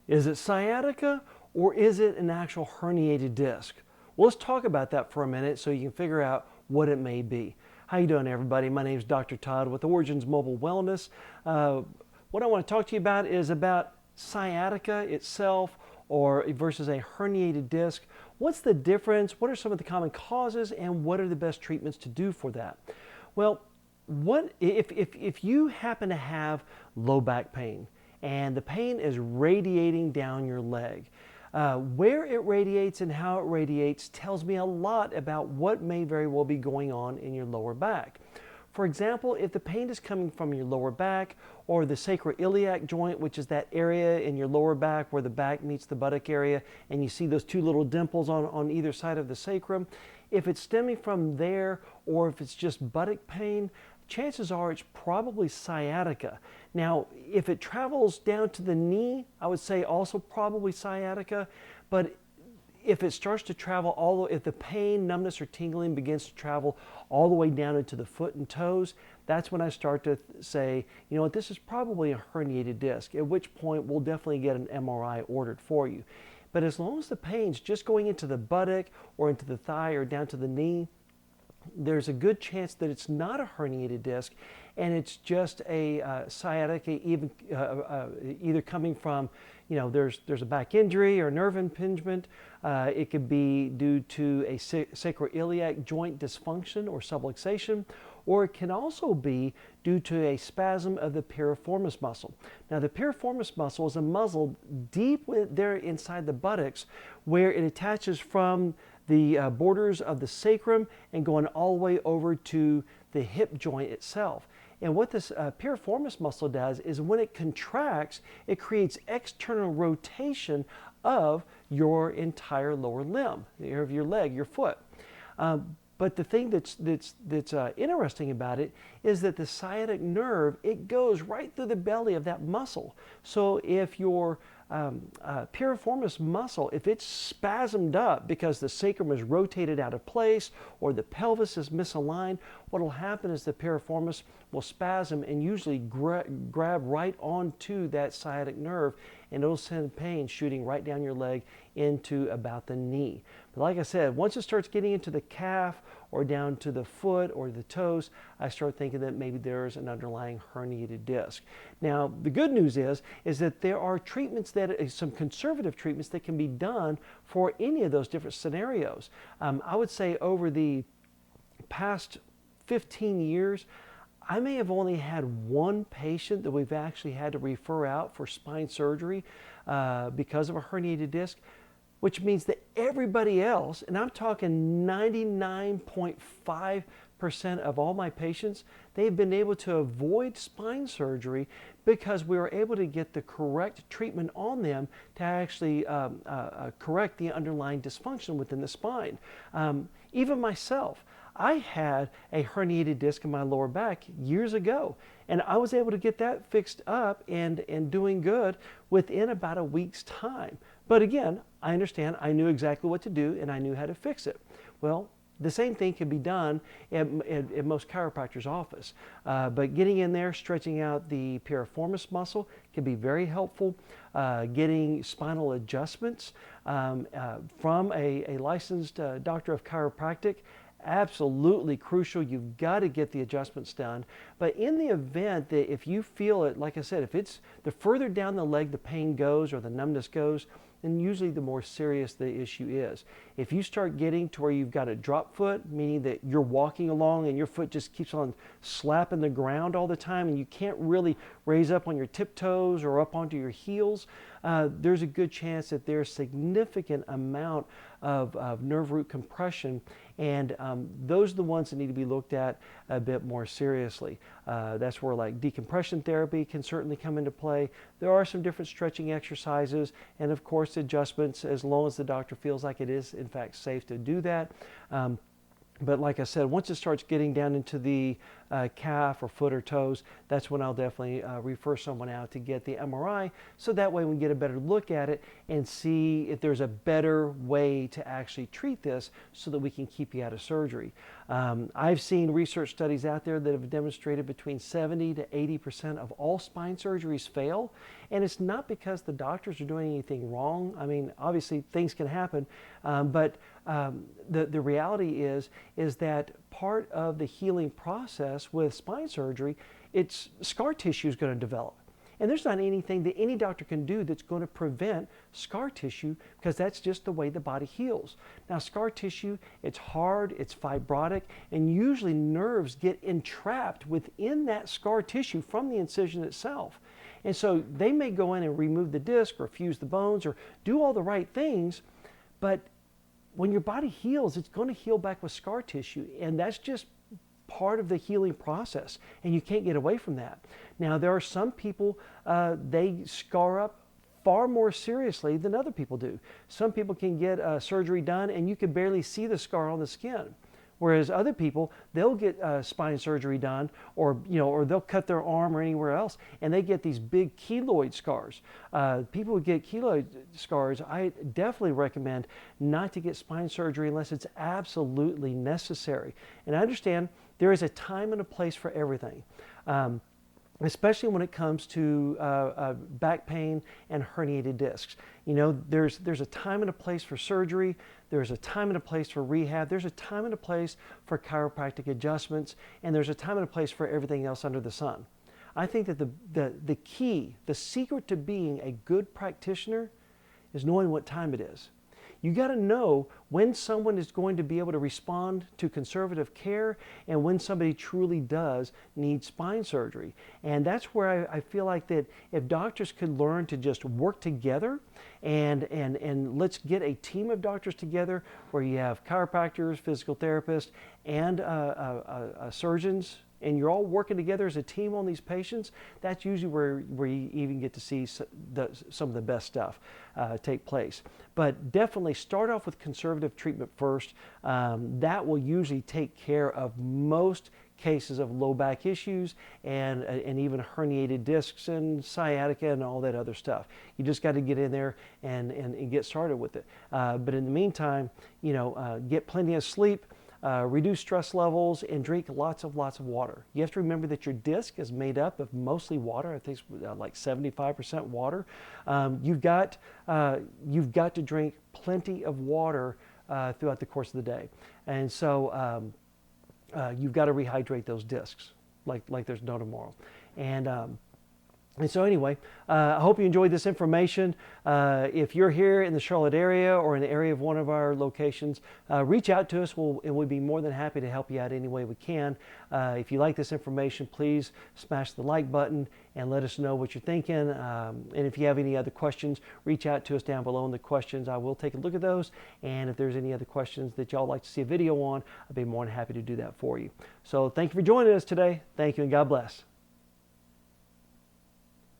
Is it sciatica or is it an actual herniated disc? Well, let's talk about that for a minute so you can figure out what it may be. How you doing, everybody? My name is Dr. Todd with Origins Mobile Wellness. What I want to talk to you about is about sciatica itself or versus a herniated disc. What's the difference? What are some of the common causes and what are the best treatments to do for that? Well, what if you happen to have low back pain and the pain is radiating down your leg? Where it radiates and how it radiates tells me a lot about what may very well be going on in your lower back. For example, if the pain is coming from your lower back or the sacroiliac joint, which is that area in your lower back where the back meets the buttock area, and you see those two little dimples on either side of the sacrum, if it's stemming from there or if it's just buttock pain, chances are it's probably sciatica. Now, if it travels down to the knee, I would say also probably sciatica, but if it starts to travel if the pain, numbness, or tingling begins to travel all the way down into the foot and toes, that's when I start to say, you know what, this is probably a herniated disc, at which point we'll definitely get an MRI ordered for you. But as long as the pain's just going into the buttock or into the thigh or down to the knee, there's a good chance that it's not a herniated disc and it's just a sciatica, either coming from, there's a back injury or nerve impingement. It could be due to a sacroiliac joint dysfunction or subluxation, or it can also be due to a spasm of the piriformis muscle. Now, the piriformis muscle is a muscle deep there inside the buttocks where it attaches from the borders of the sacrum and going all the way over to the hip joint itself. And what this piriformis muscle does is when it contracts, it creates external rotation of your entire lower limb, of your leg, your foot. But the thing that's interesting about it is that the sciatic nerve, it goes right through the belly of that muscle. So if your piriformis muscle, if it's spasmed up because the sacrum is rotated out of place or the pelvis is misaligned, what will happen is the piriformis will spasm and usually grab right onto that sciatic nerve, and it'll send pain shooting right down your leg into about the knee. But like I said, once it starts getting into the calf or down to the foot or the toes, I start thinking that maybe there's an underlying herniated disc. Now, the good news is that there are treatments some conservative treatments that can be done for any of those different scenarios. I would say over the past 15 years, I may have only had one patient that we've actually had to refer out for spine surgery because of a herniated disc, which means that everybody else, and I'm talking 99.5% of all my patients, they've been able to avoid spine surgery because we were able to get the correct treatment on them to actually correct the underlying dysfunction within the spine. Even myself, I had a herniated disc in my lower back years ago, and I was able to get that fixed up and doing good within about a week's time. But again, I understand, I knew exactly what to do and I knew how to fix it. Well, the same thing can be done at most chiropractors' office. But getting in there, stretching out the piriformis muscle can be very helpful. Getting spinal adjustments from a licensed doctor of chiropractic, absolutely crucial. You've got to get the adjustments done. But in the event that if you feel it, like I said, if it's the further down the leg the pain goes or the numbness goes, then usually the more serious the issue is. If you start getting to where you've got a drop foot, meaning that you're walking along and your foot just keeps on slapping the ground all the time and you can't really raise up on your tiptoes or up onto your heels, there's a good chance that there's significant amount of nerve root compression, and those are the ones that need to be looked at a bit more seriously. That's where like decompression therapy can certainly come into play. There are some different stretching exercises and of course adjustments as long as the doctor feels like it is in fact safe to do that. But like I said, once it starts getting down into the calf or foot or toes, that's when I'll definitely refer someone out to get the MRI, so that way we can get a better look at it and see if there's a better way to actually treat this so that we can keep you out of surgery. I've seen research studies out there that have demonstrated between 70 to 80% of all spine surgeries fail, and it's not because the doctors are doing anything wrong. I mean, obviously things can happen, but the reality is that part of the healing process with spine surgery, it's scar tissue is going to develop. And there's not anything that any doctor can do that's going to prevent scar tissue, because that's just the way the body heals. Now, scar tissue, it's hard, it's fibrotic, and usually nerves get entrapped within that scar tissue from the incision itself. And so they may go in and remove the disc or fuse the bones or do all the right things, but when your body heals, it's going to heal back with scar tissue, and that's just part of the healing process, and you can't get away from that. Now, there are some people, they scar up far more seriously than other people do. Some people can get surgery done and you can barely see the scar on the skin. Whereas other people, they'll get spine surgery done, or they'll cut their arm or anywhere else, and they get these big keloid scars. People who get keloid scars, I definitely recommend not to get spine surgery unless it's absolutely necessary. And I understand there is a time and a place for everything. Especially when it comes to back pain and herniated discs. You know, there's a time and a place for surgery, there's a time and a place for rehab, there's a time and a place for chiropractic adjustments, and there's a time and a place for everything else under the sun. I think that the key, the secret to being a good practitioner is knowing what time it is. You got to know when someone is going to be able to respond to conservative care and when somebody truly does need spine surgery. And that's where I feel like that if doctors could learn to just work together and let's get a team of doctors together where you have chiropractors, physical therapists, and surgeons, and you're all working together as a team on these patients, that's usually where you even get to see some of the best stuff take place. But definitely start off with conservative treatment first. That will usually take care of most cases of low back issues and even herniated discs and sciatica and all that other stuff. You just got to get in there and get started with it. But in the meantime, get plenty of sleep. Reduce stress levels, and drink lots of water. You have to remember that your disc is made up of mostly water. I think it's like 75% water. You've got to drink plenty of water throughout the course of the day, and so you've got to rehydrate those discs like there's no tomorrow. And so anyway, I hope you enjoyed this information. If you're here in the Charlotte area or in the area of one of our locations, reach out to us and we'd be more than happy to help you out any way we can. If you like this information, please smash the like button and let us know what you're thinking. And if you have any other questions, reach out to us down below in the questions. I will take a look at those. And if there's any other questions that y'all like to see a video on, I'd be more than happy to do that for you. So thank you for joining us today. Thank you and God bless.